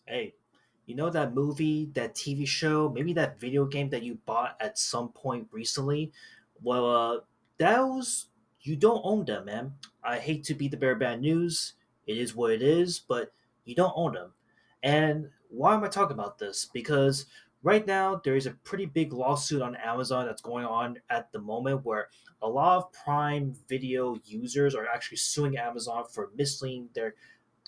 Hey, you know that movie, that TV show, maybe that video game that you bought at some point recently? Well, those you don't own them, man. I hate to be the bearer of bad news. It is what it is, but you don't own them. And why am I talking about this? Because right now there is a pretty big lawsuit on Amazon that's going on at the moment, where a lot of Prime Video users are actually suing Amazon for misleading their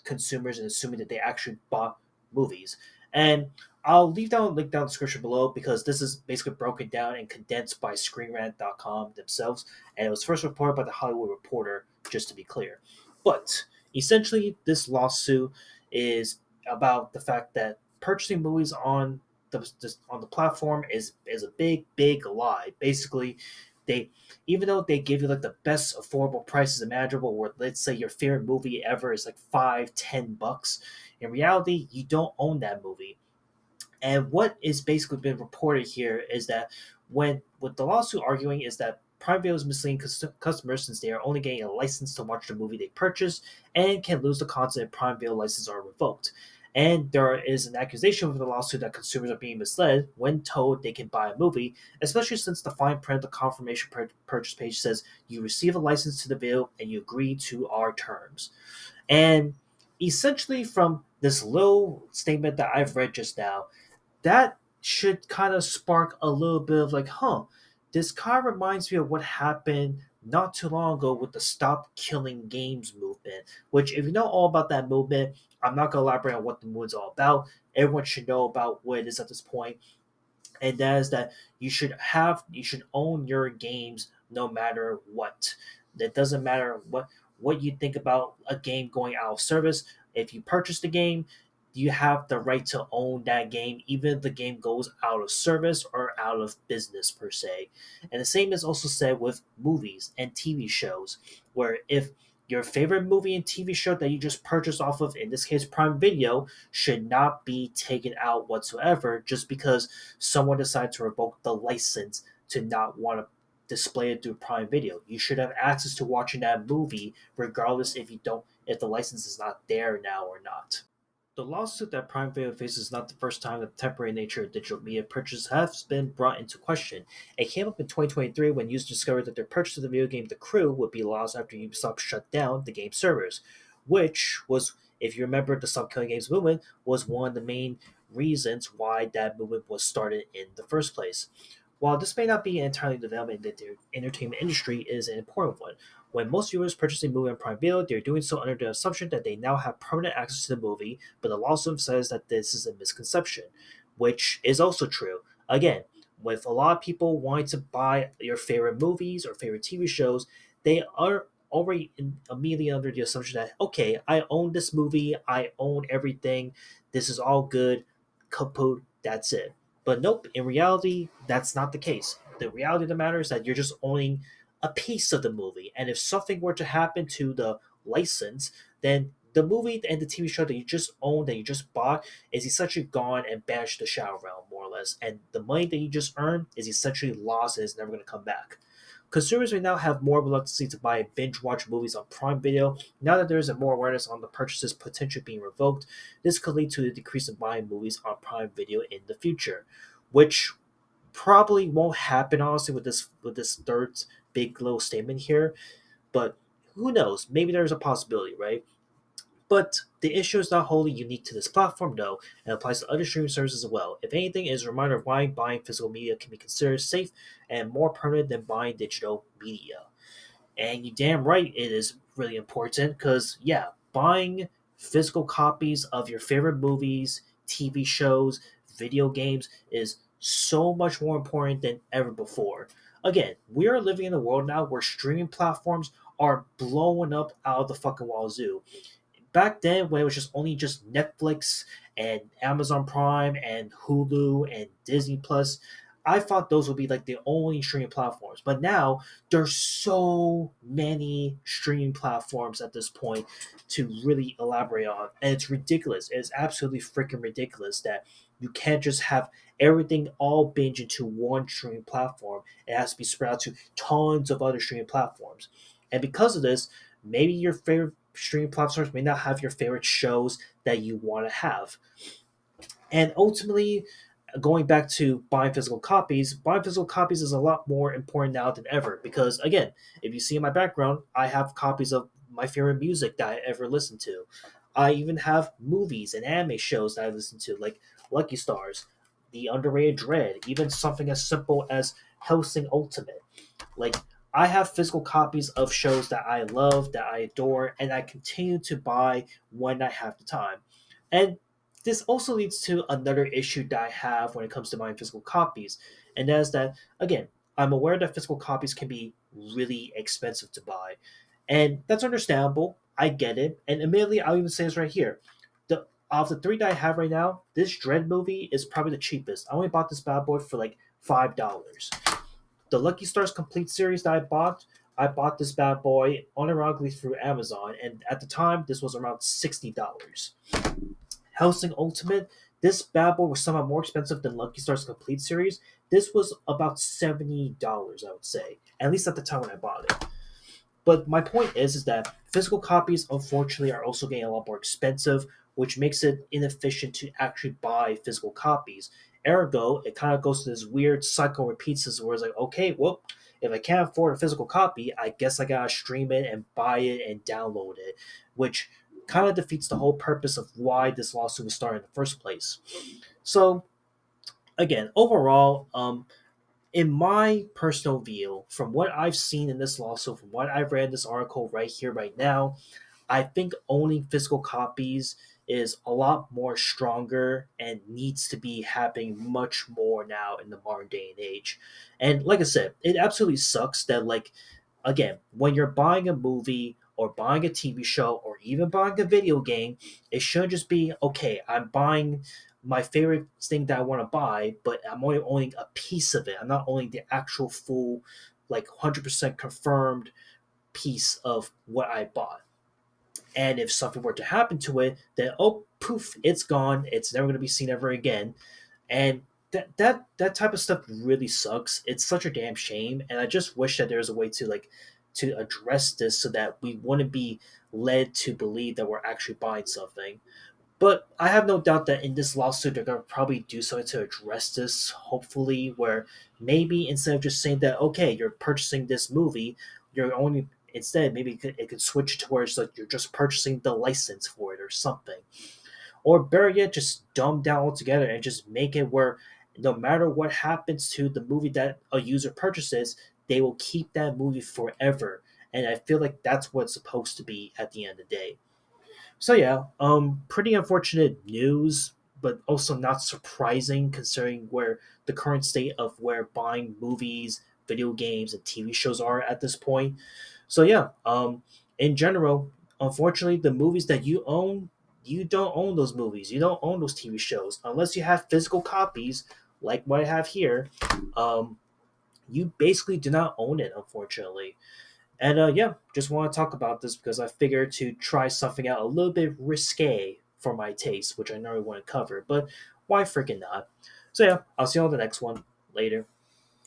consumers and assuming that they actually bought movies. And I'll leave down a link down in the description below because this is basically broken down and condensed by ScreenRant.com themselves, and it was first reported by the Hollywood Reporter, just to be clear. But essentially, this lawsuit is about the fact that purchasing movies on the platform is a big lie. Basically, they even though they give you like the best affordable prices imaginable, where let's say your favorite movie ever is like 5-10 bucks, in reality you don't own that movie. And what is basically been reported here is that when what the lawsuit arguing is that Prime Video is misleading customers since they are only getting a license to watch the movie they purchased and can lose the content if Prime Video licenses are revoked. And there is an accusation with the lawsuit that consumers are being misled when told they can buy a movie, especially since the fine print of the confirmation purchase page says you receive a license to the video and you agree to our terms. And essentially, from this little statement that I've read just now, that should kind of spark a little bit of like, this kind of reminds me of what happened not too long ago with the Stop Killing Games movement. Which, if you know all about that movement, I'm not going to elaborate on what the movement's all about. Everyone should know about what it is at this point, and that is that you should own your games no matter what. It doesn't matter what you think about a game going out of service. If you purchase the game, you have the right to own that game, even if the game goes out of service or out of business per se. And the same is also said with movies and TV shows, where if your favorite movie and TV show that you just purchased off of, in this case Prime Video, should not be taken out whatsoever just because someone decided to revoke the license to not want to display it through Prime Video. You should have access to watching that movie regardless if the license is not there now or not. The lawsuit that Prime Video faces is not the first time that the temporary nature of digital media purchases has been brought into question. It came up in 2023 when users discovered that their purchase of the video game The Crew would be lost after Ubisoft shut down the game's servers, which was, if you remember, the Stop Killing Games movement was one of the main reasons why that movement was started in the first place. While this may not be entirely development that the entertainment industry is an important one, when most viewers purchase a movie on Prime Video, they're doing so under the assumption that they now have permanent access to the movie, but the lawsuit says that this is a misconception, which is also true. Again, with a lot of people wanting to buy your favorite movies or favorite TV shows, they are already immediately under the assumption that, okay, I own this movie, I own everything, this is all good, kaput, that's it. But nope, in reality, that's not the case. The reality of the matter is that you're just owning a piece of the movie. And if something were to happen to the license, then the movie and the TV show that you just owned, that you just bought, is essentially gone and banished to the shadow realm, more or less. And the money that you just earned is essentially lost and is never going to come back. Consumers may now have more reluctancy to buy and binge watch movies on Prime Video now that there is a more awareness on the purchases potentially being revoked. This could lead to a decrease in buying movies on Prime Video in the future, which probably won't happen honestly with this third big little statement here, but who knows? Maybe there's a possibility, right? But the issue is not wholly unique to this platform, though, and applies to other streaming services as well. If anything, it is a reminder of why buying physical media can be considered safe and more permanent than buying digital media. And you damn right it is really important because, yeah, buying physical copies of your favorite movies, TV shows, video games is so much more important than ever before. Again, we are living in a world now where streaming platforms are blowing up out of the fucking wazoo. Back then, when it was just Netflix and Amazon Prime and Hulu and Disney Plus, I thought those would be like the only streaming platforms. But now there's so many streaming platforms at this point to really elaborate on, and it's ridiculous. It's absolutely freaking ridiculous that you can't just have everything all binge into one streaming platform. It has to be spread out to tons of other streaming platforms, and because of this, maybe your favorite streaming platforms may not have your favorite shows that you want to have. And ultimately, going back to buying physical copies is a lot more important now than ever because, again, if you see in my background, I have copies of my favorite music that I ever listened to. I even have movies and anime shows that I listen to, like Lucky Stars, the underrated Dredd, even something as simple as Hellsing Ultimate. Like, I have physical copies of shows that I love, that I adore, and I continue to buy when I have the time. And this also leads to another issue that I have when it comes to buying physical copies, and that is that, again, I'm aware that physical copies can be really expensive to buy, and that's understandable. I get it, and admittedly, I'll even say this right here: the of the three that I have right now, this Dread movie is probably the cheapest. I only bought this bad boy for like $5. The Lucky Stars Complete series that I bought this bad boy unironically through Amazon, and at the time, this was around $60. Hellsing Ultimate, this bad boy was somewhat more expensive than Lucky Stars Complete series. This was about $70, I would say, at least at the time when I bought it. But my point is that physical copies, unfortunately, are also getting a lot more expensive, which makes it inefficient to actually buy physical copies. Ergo, it kind of goes to this weird cycle repeats this where it's like, okay, well, if I can't afford a physical copy, I guess I gotta stream it and buy it and download it, which kind of defeats the whole purpose of why this lawsuit was started in the first place. So, again, overall, in my personal view, from what I've seen in this lawsuit, from what I've read in this article right here, right now, I think owning physical copies is a lot more stronger and needs to be happening much more now in the modern day and age. And like I said, it absolutely sucks that, like, again, when you're buying a movie or buying a TV show or even buying a video game, it shouldn't just be, okay, I'm buying my favorite thing that I want to buy, but I'm only owning a piece of it. I'm not owning the actual full, like 100% confirmed piece of what I bought. And if something were to happen to it, then oh poof, it's gone. It's never going to be seen ever again. And that type of stuff really sucks. It's such a damn shame, and I just wish that there's a way to like to address this so that we wouldn't be led to believe that we're actually buying something. But I have no doubt that in this lawsuit, they're going to probably do something to address this, hopefully, where maybe instead of just saying that, okay, you're purchasing this movie, you're only, instead, maybe it could switch towards like you're just purchasing the license for it or something. Or better yet, just dumb down altogether and just make it where no matter what happens to the movie that a user purchases, they will keep that movie forever. And I feel like that's what it's supposed to be at the end of the day. So yeah, pretty unfortunate news, but also not surprising considering where the current state of where buying movies, video games, and TV shows are at this point. So yeah, in general, unfortunately, the movies that you own, you don't own those movies. You don't own those TV shows unless you have physical copies, like what I have here. Um, you basically do not own it, unfortunately. And yeah, just want to talk about this because I figured to try something out a little bit risque for my taste, which I know I want to cover, but why freaking not? So yeah, I'll see you on the next one. Later.